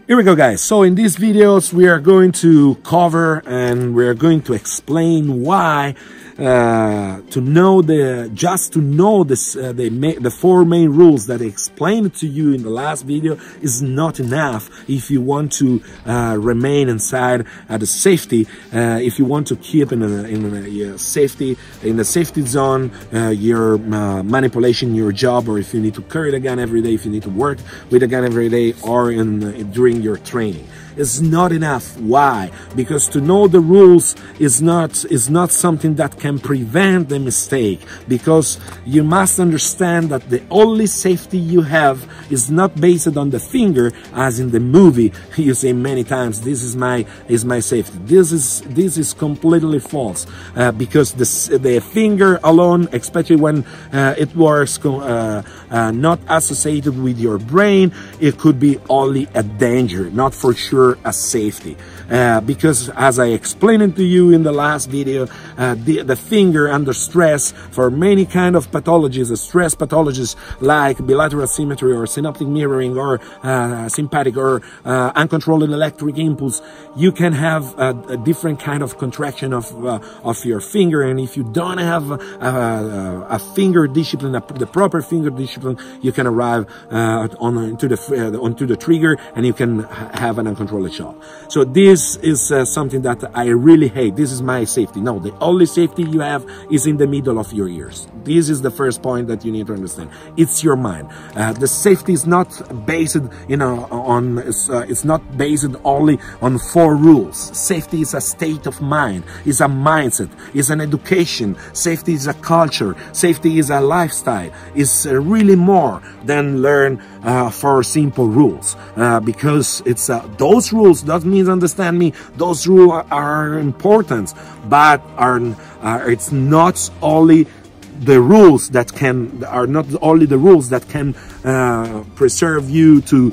Here we go, guys. So in these videos we are going to cover and we're going to explain why the four main rules that I explained to you in the last video is not enough if you want to remain inside the safety. If you want to keep in the safety zone, your manipulation, your job, or if you need to carry the gun every day, if you need to work with the gun every day, or during your training. It's not enough. Why? Because to know the rules is not something that can prevent the mistake, because you must understand that the only safety you have is not based on the finger, as in the movie you say many times, this is my safety. This is completely false, because the finger alone, especially when it works not associated with your brain, it could be only a danger, not for sure a safety, because as I explained to you in the last video, the finger under stress for many kind of pathologies, stress pathologies like bilateral symmetry or synaptic mirroring or sympathetic or uncontrolled electric impulse, you can have a different kind of contraction of your finger, and if you don't have a finger discipline, the proper finger discipline, you can arrive onto the trigger and you can have an uncontrolled shot. So this is something that I really hate. This is my safety. No, the only safety you have is in the middle of your ears. This is the first point that you need to understand. It's your mind. The safety is not based, it's not based only on four rules. Safety is a state of mind, is a mindset, is an education. Safety is a culture. Safety is a lifestyle. It's really more than learn four simple rules, because it's those rules, that means, understand me, those rules are important, but it's not only the rules that can preserve you to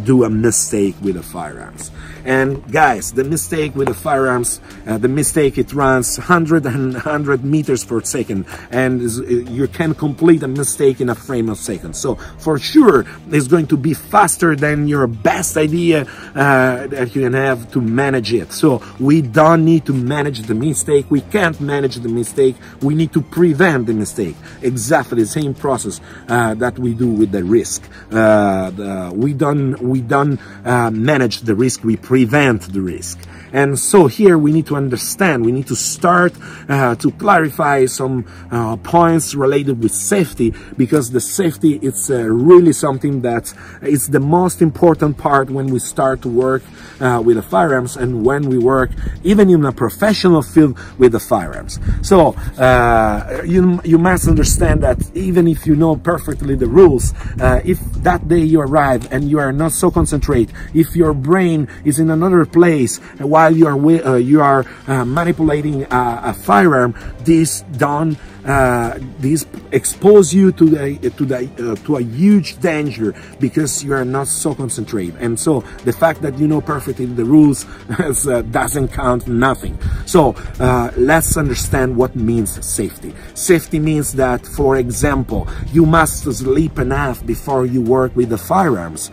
do a mistake with the firearms. And guys, the mistake with the firearms, it runs 100 meters per second, and you can complete a mistake in a frame of seconds. So for sure, it's going to be faster than your best idea that you can have to manage it. So we don't need to manage the mistake. We can't manage the mistake. We need to prevent the mistake. Exactly the same process that we do with the risk. We don't manage the risk. We prevent the risk. And so here we need to understand, we need to start to clarify some points related with safety, because the safety is really something that is the most important part when we start to work with the firearms, and when we work even in a professional field with the firearms. So you must understand that even if you know perfectly the rules, if that day you arrive and you are not so concentrated, if your brain is in another place while you are manipulating a firearm, this expose you to a huge danger, because you are not so concentrated. And so the fact that you know perfectly the rules doesn't count nothing. So let's understand what means safety. Safety means that, for example, you must sleep enough before you work with the firearms.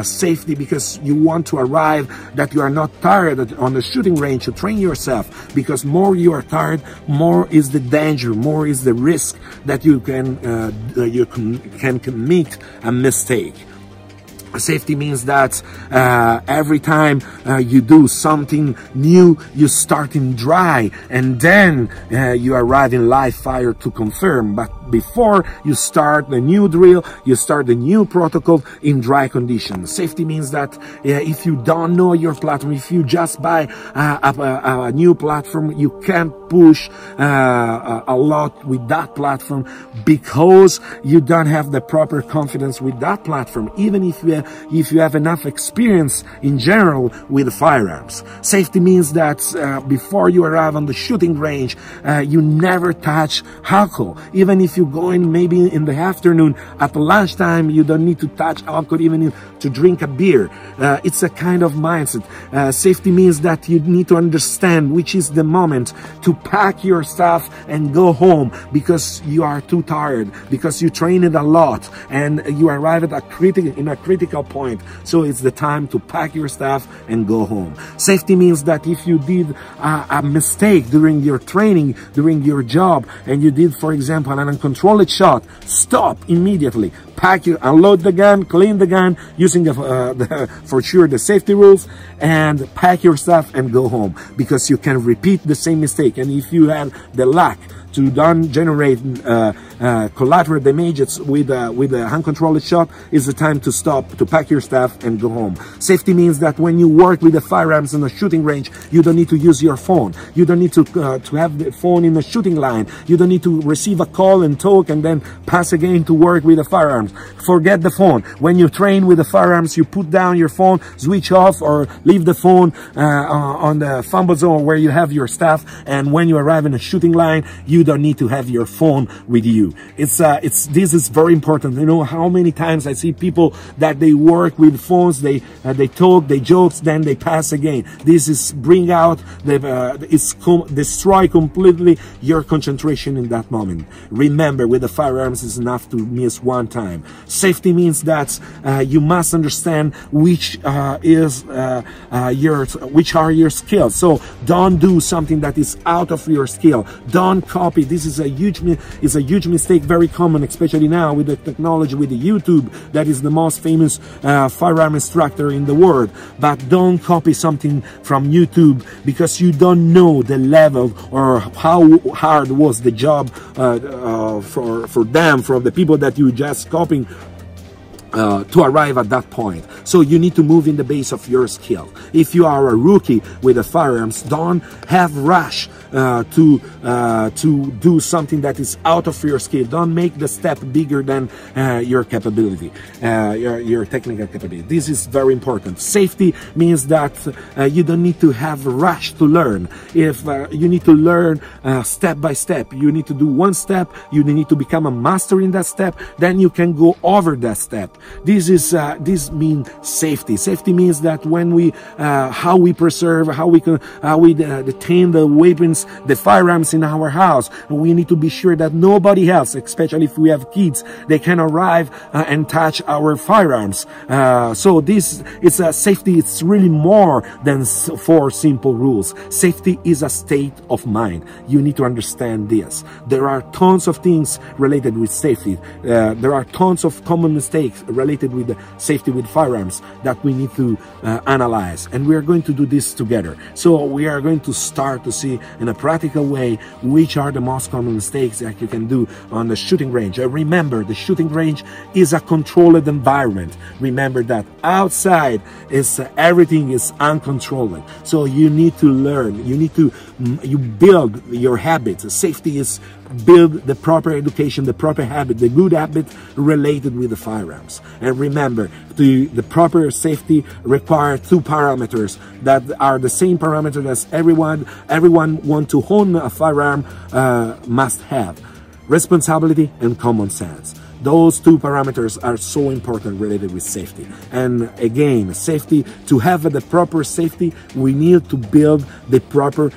Safety because you want to arrive that you are not tired on the shooting range to train yourself, because more you are tired, more is the danger, more is the risk that you can commit a mistake. Safety means that every time you do something new, you start in dry, and then you arrive in live fire to confirm. But before you start the new drill, you start the new protocol in dry conditions. Safety means that if you don't know your platform, if you just buy a new platform, you can't push a lot with that platform, because you don't have the proper confidence with that platform, even if you have enough experience in general with firearms. Safety means that before you arrive on the shooting range, you never touch alcohol. Even if you go in maybe in the afternoon at lunchtime, you don't need to touch alcohol, even to drink a beer. It's a kind of mindset. Safety means that you need to understand which is the moment to pack your stuff and go home, because you are too tired, because you trained a lot, and you arrive at in a critical critical point. So it's the time to pack your stuff and go home. Safety means that if you did a mistake during your training, during your job, and you did, for example, an uncontrolled shot, stop immediately. Unload the gun, clean the gun, using for sure the safety rules, and pack your stuff and go home, because you can repeat the same mistake. And if you have the luck to don't generate collateral damages with a uncontrolled shot, is the time to stop, to pack your stuff and go home. Safety means that when you work with the firearms in a shooting range, you don't need to use your phone. You don't need to have the phone in the shooting line. You don't need to receive a call and talk and then pass again to work with the firearms. Forget the phone. When you train with the firearms, you put down your phone, switch off, or leave the phone on the fumble zone where you have your stuff. And when you arrive in a shooting line, you don't need to have your phone with you. This is very important. You know how many times I see people that they work with phones, they talk, they jokes, then they pass again. This is bring out destroy completely your concentration in that moment. Remember, with the firearms, it's enough to miss one time. Safety means that you must understand which are your skills. So don't do something that is out of your skill. Don't copy. This is a huge mistake, very common, especially now with the technology, with the YouTube, that is the most famous firearm instructor in the world. But don't copy something from YouTube, because you don't know the level or how hard was the job for them, for the people that you just copying, to arrive at that point. So you need to move in the base of your skill. If you are a rookie with the firearms, don't have rush to do something that is out of your skill. Don't make the step bigger than your capability, your technical capability. This is very important. Safety means that you don't need to have rush to learn. If you need to learn step by step, you need to do one step, you need to become a master in that step, then you can go over that step. This means safety. Safety means that when we how we preserve, how we detain the weapons, the firearms in our house, we need to be sure that nobody else, especially if we have kids, they can arrive and touch our firearms. So this is a safety. It's really more than 4 simple rules. Safety is a state of mind. You need to understand this. There are tons of things related with safety. There are tons of common mistakes related with the safety with firearms that we need to analyze, and we are going to do this together. So we are going to start to see in a practical way which are the most common mistakes that you can do on the shooting range. Remember, the shooting range is a controlled environment. Remember that outside is everything is uncontrolled. So you need to learn. You need to build your habits. Safety is build the proper education, the proper habit, the good habit related with the firearms. And remember, the proper safety requires 2 parameters that are the same parameters as everyone want to own a firearm must have: responsibility and common sense. Those 2 parameters are so important related with safety. And again, safety, to have the proper safety, we need to build the proper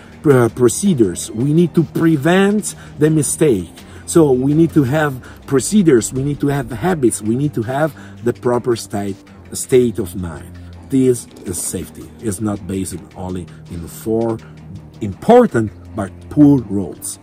procedures. We need to prevent the mistake. So we need to have procedures, we need to have habits, we need to have the proper state of mind. This is safety. It's not based only in 4 important but poor rules.